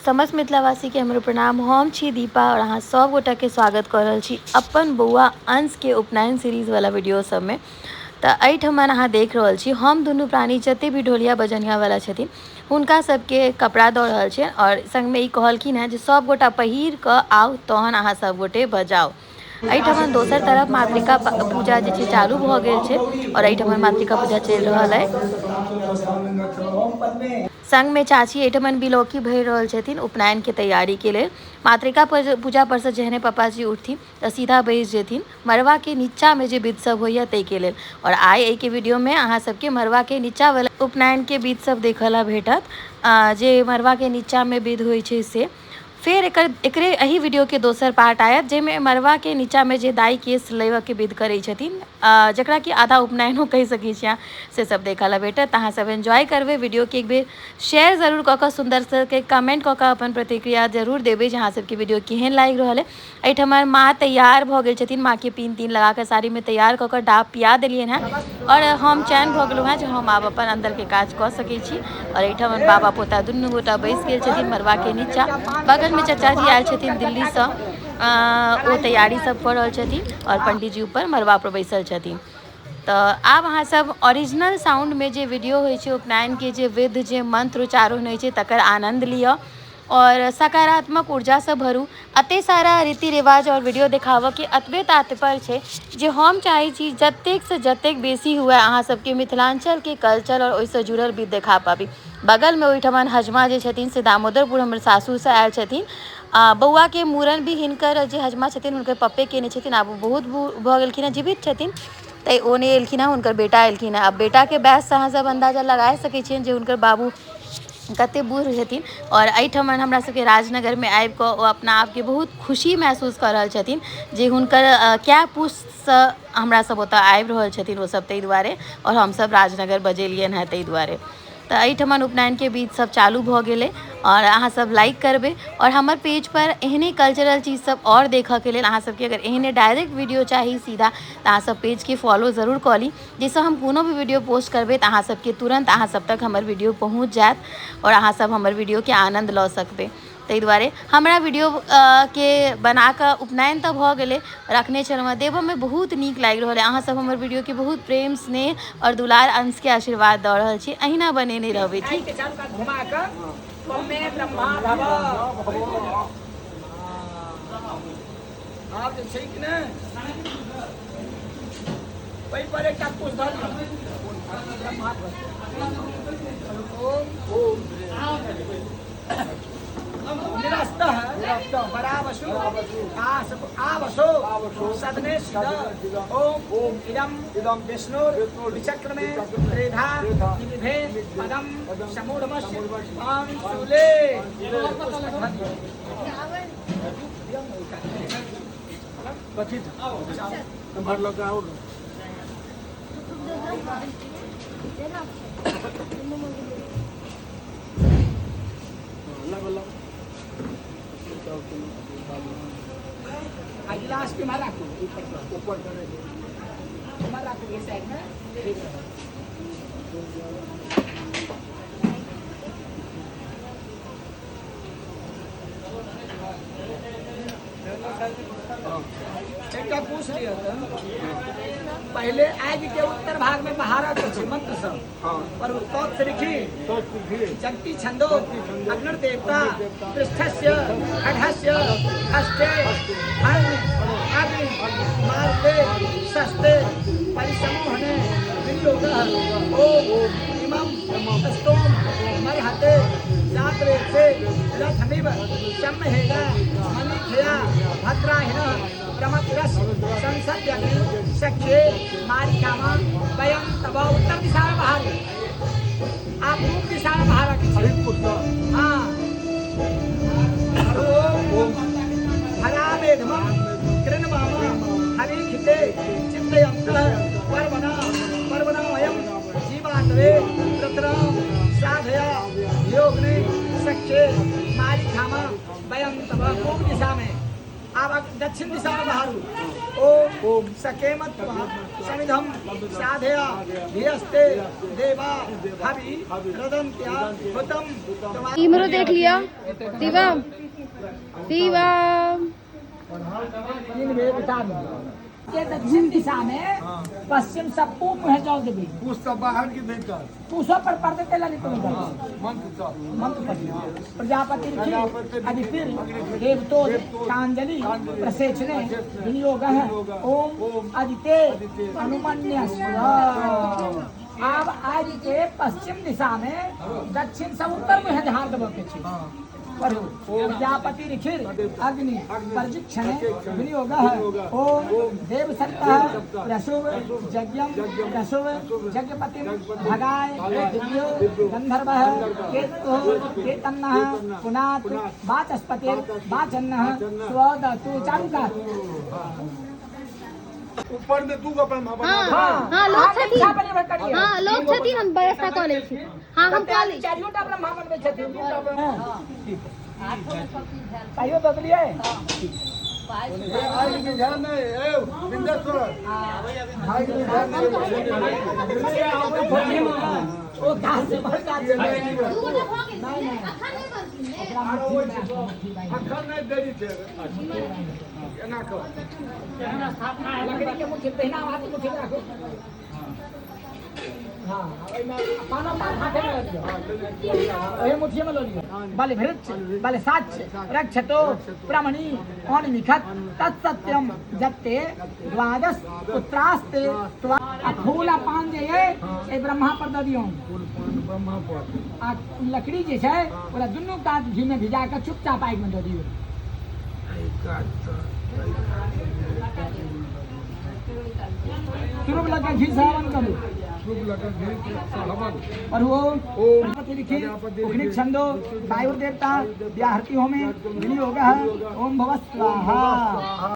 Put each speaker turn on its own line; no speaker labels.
समस्त मिथिलावासी के हमरो प्रणाम। हम छी दीपा और अहाँ सब गोटा के स्वागत कर रहल छी अपन बौआ अंश के उपनयन सीरीज वाला वीडियो सब में। तो एहिठमन अहाँ देख रहल छी हम दुनू प्राणी जते भी ढोलिया बजनिया वाला छथिन हुनका सबके कपड़ा दऽ रहल छै और संग में ई कहलखिन है जे सब गोटा पहिर कऽ आउ तहन अहाँ सब गोटे बजाओ। एहिठमन दोसर तरफ मातृका पूजा जे छै चालू भऽ गेल छै और एहिठमन मातृका पूजा चलि रहल है। संग में चाची एहिठमन बिलौकी भरि रहल छथिन उपनयन के तैयारी के लेल। मातृका पूजा पर से जहने पापाजी उठथिन तो सीधा बैस जेथिन मरवा के नीचा में जे विध सब होइया तै के लेल। और आइ एहि के वीडियो में अहाँ सबके मरवा के नीचा वाला उपनयन के विध सब देखला भेटत जे मरवा के नीचा में विध होइ छै से। फिर एकरे एही वीडियो के दोसर पार्ट आयत जेमे मरवा के नीचा में जे दाई केस लेवा के विध करै छथिन जकरा कि आधा उपनयनो कहि सकै छी से सब देखला भेटत। अहाँ सब एंजॉय करबे वीडियो के एक बेर शेयर जरूर कऽ कऽ सुंदर से के कमेंट कऽ कऽ अपन प्रतिक्रिया जरूर देबै जे अहाँ सबके वीडियो केहन लागि रहल है। एहिठमन माँ तैयार भऽ गेल छथिन, माँ के पिन तीन लगा के साड़ी में तैयार कऽ कऽ डाब पिया देलियन हैं और हम चैन भऽ गेलहुँ हैं जे हम आब अपन अंदर के काज कऽ सकै छी। और एहिठमन बाबा पोता दुनू गोटा बैस गेल छथिन मरवा के नीचा। बगल में चाचा जी आयल छथिन दिल्ली से ओ तैयारी सब कर रहल छथिन और पंडित जी ऊपर मरवा पर बैसल छथिन। तो आब अहाँ सब ओरिजिनल साउंड में जे वीडियो होइ छै उपनयन के जे विध जे मंत्र उच्चारण होइ छै तकर आनंद लिअ और सकारात्मक ऊर्जा से भरू। अते सारा रीति रिवाज और वीडियो देखाबऽ के अतबे तात्पर्य छै जे हम चाहे छी जतेक से जतेक बेसी हुए अहाँ सबके मिथिलांचल के कल्चर और ओइसे जुड़ल विध देखा पाबी। बगल में ओहिठमन हजमा जे छथिन से दामोदरपुर हमर सासू से आयल छथिन। बौआ के मूड़न भी हिनकर जे हजमा छथिन हुनकर पप्पे केने छथिन, आब बहुत भऽ गेलखिन हैं, जीवित छथिन तै ओ नहि एलखिन हैं, हुनकर बेटा एलखिन हैं। अब बेटा के बैच से अहाँ सब अंदाजा लगा सकै छियनि जे हुनकर बाबू कते बूढ़ छथिन। और एहिठमन हमरा सबके राजनगर में आबि कऽ ओ अपना आप के बहुत खुशी महसूस कर रहल छथिन जे हुनकर कए पुस्त से हमरा सब ओतऽ आबि रहल छथिन ओ सब, ताहि दुआरे और हम सब राजनगर बजेलियन हैं ताहि दुआरे। तो एहिठमन उपनयन के बीच सब चालू भऽ गेलै और अहाँ सब लाइक करबे और हमर पेज पर एहने कल्चरल चीज सब और देखऽ के लेल अहाँ सबके अगर एहने डायरेक्ट वीडियो चाही सीधा तो अहाँ सब पेज के फॉलो जरूर कऽ ली, जाहिसँ हम कोनो भी वीडियो पोस्ट करबै तो अहाँ सबके तुरंत अहाँ सब तक हमर वीडियो पहुँच जायत और अहाँ सब हमर वीडियो के आनंद लऽ सकबै। ताहि दुआरे हमरा वीडियो के बना कऽ उपनयन तऽ भऽ गेलै, रखने छलहुँ हैं, देबऽ में बहुत नीक लागि रहल है। अहाँ सब हमर वीडियो के बहुत प्रेम स्नेह और दुलार अंश के आशीर्वाद दऽ रहल छी, अहिना बनेने रहबै। ठीक
सदने ओम इदम विष्णुर विचक्रमे त्रेधा विधे पदम समूढ़मस्य आम शूले कथित भर लगा और गिलास के मारा को ऊपर मारा को इस साइड में एक पूछ लिया था पहले आज के उत्तर भाग में महारत है मंत्र सब पर उत्तर से लिखी जगति छंदो अग्नि देवता पृष्ठस्य खड्गस्य हस्ते अग्नि मार्गे सस्ते परिसमूहने विनियोगः ओम इमं स्तोम मरहते जात्रे से रथमिव सम्महेगा मणिखया भद्राहिनः प्रमतिरस संसद्यग्नि सख्ये मारिकामा वयं तब उत्तर दिशा में बाहर, आप पूर्व दिशा में बाहर रखिए। हाँ हरावेधमं कृणमामा हरिखिते चिन्तयन्तः पर्वणमयं जीवात्वे तत्र साधया योगने सख्ये मारिकामा वयं तब पूर्व दिशा में अब दक्षिण दिशा में बाहर ओम सकेमत समिधम साधया धियस्ते देवा हवि रदन्त्या हुतम।
इमरो देख लिया। शिवम शिवम
के दक्षिण दिशा में पश्चिम सब पूप है जाओ देवी
पुस्तक बाहर की भीतर
पूछो पर पर्दे तेला निकल
मंत्र का
मंत्र पढ़िए प्रजापति आदि फिर देवतो कांजलि प्रसेचने विनियोग है ओम आदित्य अनुमन्य अब आदित्य पश्चिम दिशा में दक्षिण से उत्तर में है ध्यान देव के पढ़ो प्रजापति रिखिर अग्नि प्रशिक्षण विनियोग है ओम देव सत्ता रसुव यज्ञम रसुव यज्ञपति भगाय दिव्यो गंधर्व केतु केतन्नः पुनात वाचस्पति वाचन्नः स्वदतु चारु का
ऊपर में तू का ब्रह्मा बना
हाँ लोग छथी हाँ लोग छथी हम व्यवस्था कॉलेज छी हाँ हम कॉलेज
चारियोटा ब्रह्मांड में छथि कायो बदलिए
आई के ध्यान नहीं ए बिंदेश्वर आई के ध्यान नहीं
ओ कहां से भर का
अखर नहीं देरी छे एना को
लकड़ी के मुट्ठी पहना हाथ मुट्ठी में रखो हाँ पाना हाथे में रख दियो मुट्ठी में लो लियो बाले भृच बाले साच रक्षतो ब्राह्मणी और निखत तत्सत्यम जत्ते द्वादश पुत्रास्ते फूला पान जे ए ब्रह्मा पर द दियो
ब्रह्मा पर
आ लकड़ी जे छै ओरा दुनू काट घी में भिजा के चुपचाप आग में द दियो तुरंत लगा घी सावन करो
शुभ लगन भेद हवन
और वो प्रजापति लिखे उखनिक छंदो वायु देवता व्याहृति होमे विनियोग है ओम भव स्वाहा।